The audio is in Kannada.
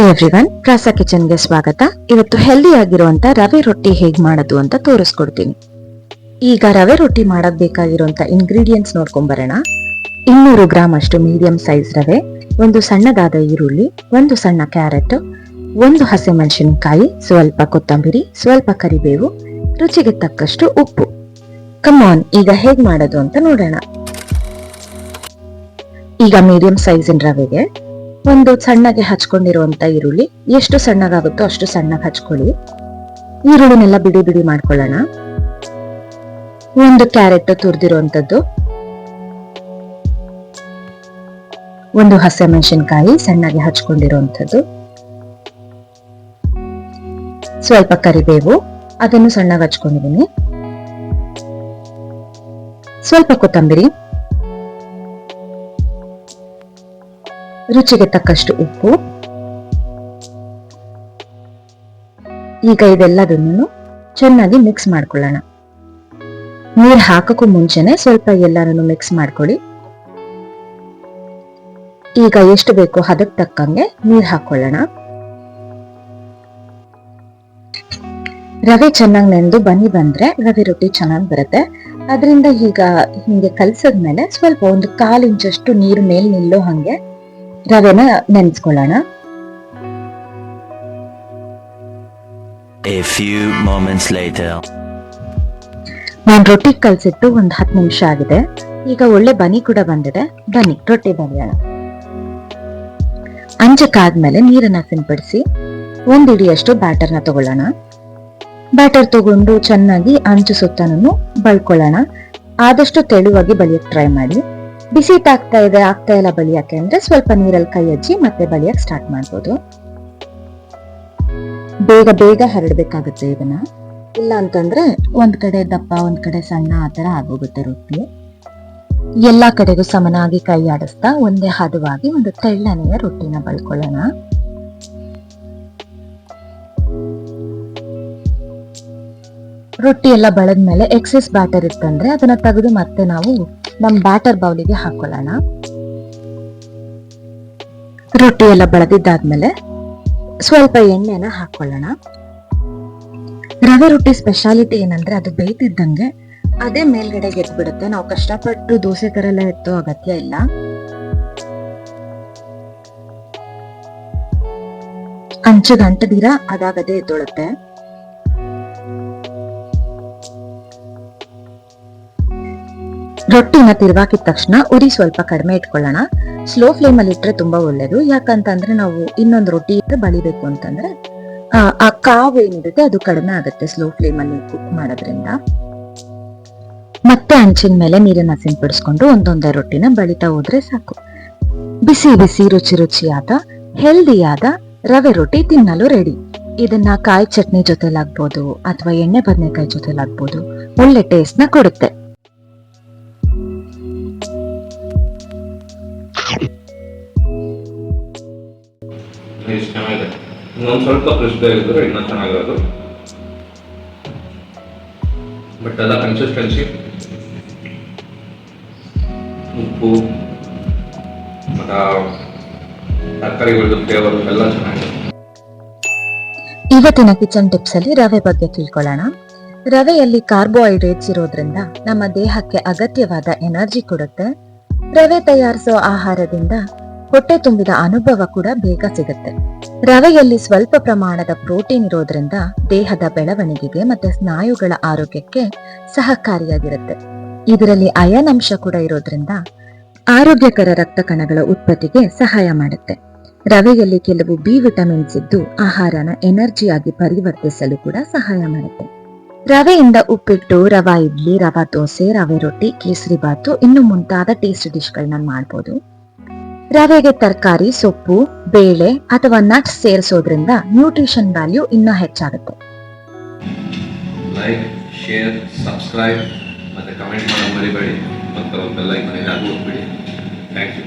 ಎವ್ರಿವನ್, ಪ್ರಾಸ ಕಿಚನ್ಗೆ ಸ್ವಾಗತ. ಇವತ್ತು ಹೆಲ್ದಿ ಆಗಿರುವಂತ ರವೆ ರೊಟ್ಟಿ ಹೇಗ್ ಮಾಡೋದು ಅಂತ ತೋರಿಸ್ಕೊಡ್ತೀನಿ. ಈಗ ರವೆ ರೊಟ್ಟಿ ಮಾಡಕ್ ಬೇಕಾಗಿರುವಂತ ಇಂಗ್ರೀಡಿಯೆಂಟ್ಸ್ ನೋಡ್ಕೊಂಡ್ ಬರೋಣ. 200 ಗ್ರಾಮ್ ಅಷ್ಟು ಮೀಡಿಯಂ ಸೈಜ್ ರವೆ, ಒಂದು ಸಣ್ಣದಾದ ಈರುಳ್ಳಿ, ಒಂದು ಸಣ್ಣ ಕ್ಯಾರೆಟ್, ಒಂದು ಹಸಿಮೆಣಸಿನಕಾಯಿ, ಸ್ವಲ್ಪ ಕೊತ್ತಂಬರಿ, ಸ್ವಲ್ಪ ಕರಿಬೇವು, ರುಚಿಗೆ ತಕ್ಕಷ್ಟು ಉಪ್ಪು. ಕಮಾನ್, ಈಗ ಹೇಗ್ ಮಾಡೋದು ಅಂತ ನೋಡೋಣ. ಈಗ ಮೀಡಿಯಂ ಸೈಜಿನ ರವೆಗೆ ಒಂದು ಸಣ್ಣಗೆ ಹಚ್ಕೊಂಡಿರುವಂತ ಈರುಳ್ಳಿ, ಎಷ್ಟು ಸಣ್ಣಗಾಗುತ್ತೋ ಅಷ್ಟು ಸಣ್ಣಗೆ ಹಚ್ಕೊಳ್ಳಿ. ಈರುಳ್ಳಿನೆಲ್ಲ ಬಿಡಿ ಬಿಡಿ ಮಾಡ್ಕೊಳ್ಳೋಣ. ಒಂದು ಕ್ಯಾರೆಟ್ ತುರಿದಿರುವಂತದ್ದು, ಒಂದು ಹಸಿಮೆಣಸಿನಕಾಯಿ ಸಣ್ಣಗೆ ಹಚ್ಕೊಂಡಿರುವಂತದ್ದು, ಸ್ವಲ್ಪ ಕರಿಬೇವು, ಅದನ್ನು ಸಣ್ಣಗೆ ಹಚ್ಕೊಂಡಿದ್ದೀನಿ, ಸ್ವಲ್ಪ ಕೊತ್ತಂಬರಿ, ರುಚಿಗೆ ತಕ್ಕಷ್ಟು ಉಪ್ಪು. ಈಗ ಇದೆಲ್ಲದನ್ನು ಚೆನ್ನಾಗಿ ಮಿಕ್ಸ್ ಮಾಡ್ಕೊಳ್ಳೋಣ. ನೀರು ಹಾಕಕ್ಕೂ ಮುಂಚೆನೆ ಸ್ವಲ್ಪ ಎಲ್ಲಾನು ಮಿಕ್ಸ್ ಮಾಡ್ಕೊಳ್ಳಿ. ಈಗ ಎಷ್ಟು ಬೇಕೋ ಹದಕ್ಕೆ ತಕ್ಕಂಗೆ ನೀರು ಹಾಕೊಳ್ಳೋಣ. ರವೆ ಚೆನ್ನಾಗಿ ನೆಂದು ಬನ್ನಿ ಬಂದ್ರೆ ರವೆ ರೊಟ್ಟಿ ಚೆನ್ನಾಗಿ ಬರುತ್ತೆ. ಅದರಿಂದ ಈಗ ಹಿಂಗೆ ಕಲಸದ್ಮೇಲೆ ಸ್ವಲ್ಪ ಒಂದು 1/4 ಇಂಚಷ್ಟು ನೀರು ಮೇಲೆ ನಿಲ್ಲೋ ಹಂಗೆ ರವೆನ ನೆನೆಸ್ಕೊಳ್ಳೋಣ. A few moments later. ನಾನು ರೊಟ್ಟಿ ಕಲಸಿಟ್ಟು ಒಂದು 10 ನಿಮಿಷ ಆಗಿದೆ. ಈಗ ಒಳ್ಳೆ ಬನಿ ಕೂಡ ಬಂದಿದೆ. ಬನ್ನಿ ರೊಟ್ಟಿ ಬರೆಯೋಣ. ಅಂಚಕ್ಕಾದ್ಮೇಲೆ ನೀರನ್ನ ಸಿಂಪಡಿಸಿ 1 ಇಡಿಯಷ್ಟು ಬ್ಯಾಟರ್ನ ತಗೊಳ್ಳೋಣ. ಬ್ಯಾಟರ್ ತಗೊಂಡು ಚೆನ್ನಾಗಿ ಅಂಚು ಸುತ್ತನೂ ಬಳ್ಕೊಳ್ಳೋಣ. ಆದಷ್ಟು ತೆಳುವಾಗಿ ಬಳಿಯಕ್ಕೆ ಟ್ರೈ ಮಾಡಿ. ಬಿಸಿ ಆಗ್ತಾ ಇಲ್ಲ ಬಳಿಯಕ್ಕೆ ಅಂದ್ರೆ ಸ್ವಲ್ಪ ನೀರಲ್ಲಿ ಕೈ ಹಚ್ಚಿ ಮತ್ತೆ ಬಳಿಯಕ್ಕೆ ಸ್ಟಾರ್ಟ್ ಮಾಡ್ಬೋದು. ಬೇಗ ಬೇಗ ಹರಡ್ಬೇಕಾಗುತ್ತೆ ಇದನ್ನ. ಇಲ್ಲ ಅಂತಂದ್ರೆ ಒಂದ್ ಕಡೆ ದಪ್ಪ ಒಂದ್ ಕಡೆ ಸಣ್ಣ ಆತರ ಆಗೋಗುತ್ತೆ ರೊಟ್ಟಿ. ಎಲ್ಲಾ ಕಡೆಗೂ ಸಮನಾಗಿ ಕೈ ಆಡಿಸ್ತಾ ಒಂದೇ ಹದವಾಗಿ ಒಂದು ತೆಳ್ಳನೆಯ ರೊಟ್ಟಿನ ಬಳ್ಕೊಳ್ಳೋಣ. ರೊಟ್ಟಿ ಎಲ್ಲ ಬಳದ್ಮೇಲೆ ಎಕ್ಸೆಸ್ ಬ್ಯಾಟರ್ ಇತ್ತಂದ್ರೆ ಅದನ್ನ ತೆಗೆದು ಮತ್ತೆ ನಾವು ನಮ್ ಬ್ಯಾಟರ್ ಬೌಲಿಗೆ ಹಾಕೊಳ್ಳೋಣ. ರೊಟ್ಟಿ ಎಲ್ಲ ಬಳದಿದ್ದಾದ್ಮೇಲೆ ಸ್ವಲ್ಪ ಎಣ್ಣೆನ ಹಾಕೊಳ್ಳೋಣ. ರವೆ ರೊಟ್ಟಿ ಸ್ಪೆಷಾಲಿಟಿ ಏನಂದ್ರೆ ಅದು ಬೇಯ್ತಿದ್ದಂಗೆ ಅದೇ ಮೇಲ್ಗಡೆ ಎದ್ಬಿಡುತ್ತೆ. ನಾವು ಕಷ್ಟಪಟ್ಟು ದೋಸೆ ತರ ಎಲ್ಲ ಎತ್ತೋ ಅಗತ್ಯ ಇಲ್ಲ. ಅಂಚಿಗೆ ಅಂಟದಿರ ಅದಾಗದೇ ಎದ್ದೊಳುತ್ತೆ. ರೊಟ್ಟಿನ ತಿರ್ವಾಕಿದ ತಕ್ಷಣ ಉರಿ ಸ್ವಲ್ಪ ಕಡಿಮೆ ಇಟ್ಕೊಳ್ಳೋಣ. ಸ್ಲೋ ಫ್ಲೇಮ್ ಅಲ್ಲಿ ಇಟ್ರೆ ತುಂಬಾ ಒಳ್ಳೇದು. ಯಾಕಂತಂದ್ರೆ ನಾವು ಇನ್ನೊಂದು ರೊಟ್ಟಿ ಬಳಿಬೇಕು ಅಂತಂದ್ರೆ ಆ ಕಾವು ಏನಿರುತ್ತೆ ಅದು ಕಡಿಮೆ ಆಗುತ್ತೆ ಸ್ಲೋ ಫ್ಲೇಮ್ ಅಲ್ಲಿ ಕುಕ್ ಮಾಡೋದ್ರಿಂದ. ಮತ್ತೆ ಹಂಚಿನ ಮೇಲೆ ನೀರನ್ನ ಸಿಂಪಡಿಸ್ಕೊಂಡು ಒಂದೊಂದೇ ರೊಟ್ಟಿನ ಬಳಿತಾ ಹೋದ್ರೆ ಸಾಕು. ಬಿಸಿ ಬಿಸಿ ರುಚಿ ರುಚಿಯಾದ ಹೆಲ್ದಿಯಾದ ರವೆ ರೊಟ್ಟಿ ತಿನ್ನಲು ರೆಡಿ. ಇದನ್ನ ಕಾಯಿ ಚಟ್ನಿ ಜೊತೆಲಾಗ್ಬೋದು ಅಥವಾ ಎಣ್ಣೆ ಬದನೆಕಾಯಿ ಜೊತೆಲಾಗ್ಬೋದು. ಒಳ್ಳೆ ಟೇಸ್ಟ್ ನ ಕೊಡುತ್ತೆ. ಚೆನ್ನಾಗಿದೆ. ಇನ್ನೊಂದು ಸ್ವಲ್ಪ ಕ್ರಿಸ್ಪಿ ಆಗಿದ್ರೆ ಇನ್ನೂ ಚೆನ್ನಾಗಿರೋದು. ಬಟ್ ಎಲ್ಲ ಕನ್ಸಿಸ್ಟೆನ್ಸಿ, ಉಪ್ಪು ಮತ್ತು ತರಕಾರಿಗಳದ್ದು ಫ್ಲೇವರ್ ಎಲ್ಲ ಚೆನ್ನಾಗಿದೆ. ಇವತ್ತಿನ ಕಿಚನ್ ಟಿಪ್ಸ್ ಅಲ್ಲಿ ರವೆ ಬಗ್ಗೆ ತಿಳ್ಕೊಳ್ಳೋಣ. ರವೆಯಲ್ಲಿ ಕಾರ್ಬೋಹೈಡ್ರೇಟ್ಸ್ ಇರೋದ್ರಿಂದ ನಮ್ಮ ದೇಹಕ್ಕೆ ಅಗತ್ಯವಾದ ಎನರ್ಜಿ ಕೊಡುತ್ತೆ. ರವೆ ತಯಾರಿಸೋ ಆಹಾರದಿಂದ ಹೊಟ್ಟೆ ತುಂಬಿದ ಅನುಭವ ಕೂಡ ಬೇಗ ಸಿಗುತ್ತೆ. ರವೆಯಲ್ಲಿ ಸ್ವಲ್ಪ ಪ್ರಮಾಣದ ಪ್ರೋಟೀನ್ ಇರೋದ್ರಿಂದ ದೇಹದ ಬೆಳವಣಿಗೆಗೆ ಮತ್ತೆ ಸ್ನಾಯುಗಳ ಆರೋಗ್ಯಕ್ಕೆ ಸಹಕಾರಿಯಾಗಿರುತ್ತೆ. ಇದರಲ್ಲಿ ಅಯನ್ ಅಂಶ ಕೂಡ ಇರೋದ್ರಿಂದ ಆರೋಗ್ಯಕರ ರಕ್ತ ಕಣಗಳ ಉತ್ಪತ್ತಿಗೆ ಸಹಾಯ ಮಾಡುತ್ತೆ. ರವೆಯಲ್ಲಿ ಕೆಲವು ಬಿ ವಿಟಮಿನ್ಸ್ ಇದ್ದು ಆಹಾರನ ಎನರ್ಜಿಯಾಗಿ ಪರಿವರ್ತಿಸಲು ಕೂಡ ಸಹಾಯ ಮಾಡುತ್ತೆ. ರವೆಯಿಂದ ಉಪ್ಪಿಟ್ಟು, ರವಾ ಇಡ್ಲಿ, ರವಾ ದೋಸೆ, ರವೆ ರೊಟ್ಟಿ, ಕೇಸರಿ ಬಾತು ಇನ್ನು ಮುಂತಾದ ಟೇಸ್ಟ್ ಡಿಶ್ಗಳನ್ನ ಮಾಡ್ಬೋದು. ರವೆಗೆ ತರಕಾರಿ, ಸೊಪ್ಪು, ಬೇಳೆ ಅಥವಾ ನಟ್ಸ್ ಸೇರಿಸೋದ್ರಿಂದ ನ್ಯೂಟ್ರಿಷನ್ ವ್ಯಾಲ್ಯೂ ಇನ್ನೂ ಹೆಚ್ಚಾಗುತ್ತೆ. ಲೈಕ್, ಶೇರ್, ಸಬ್ಸ್ಕ್ರೈಬ್ ಮತ್ತೆ ಕಮೆಂಟ್ ಮಾಡೋದು ಮರಿಬೇಡಿ. ಮತ್ತು ಬೆಲ್ ಐಕಾನ್ ಇದೆ ಅದು ಒತ್ತಿಬಿಡಿ. Thank you.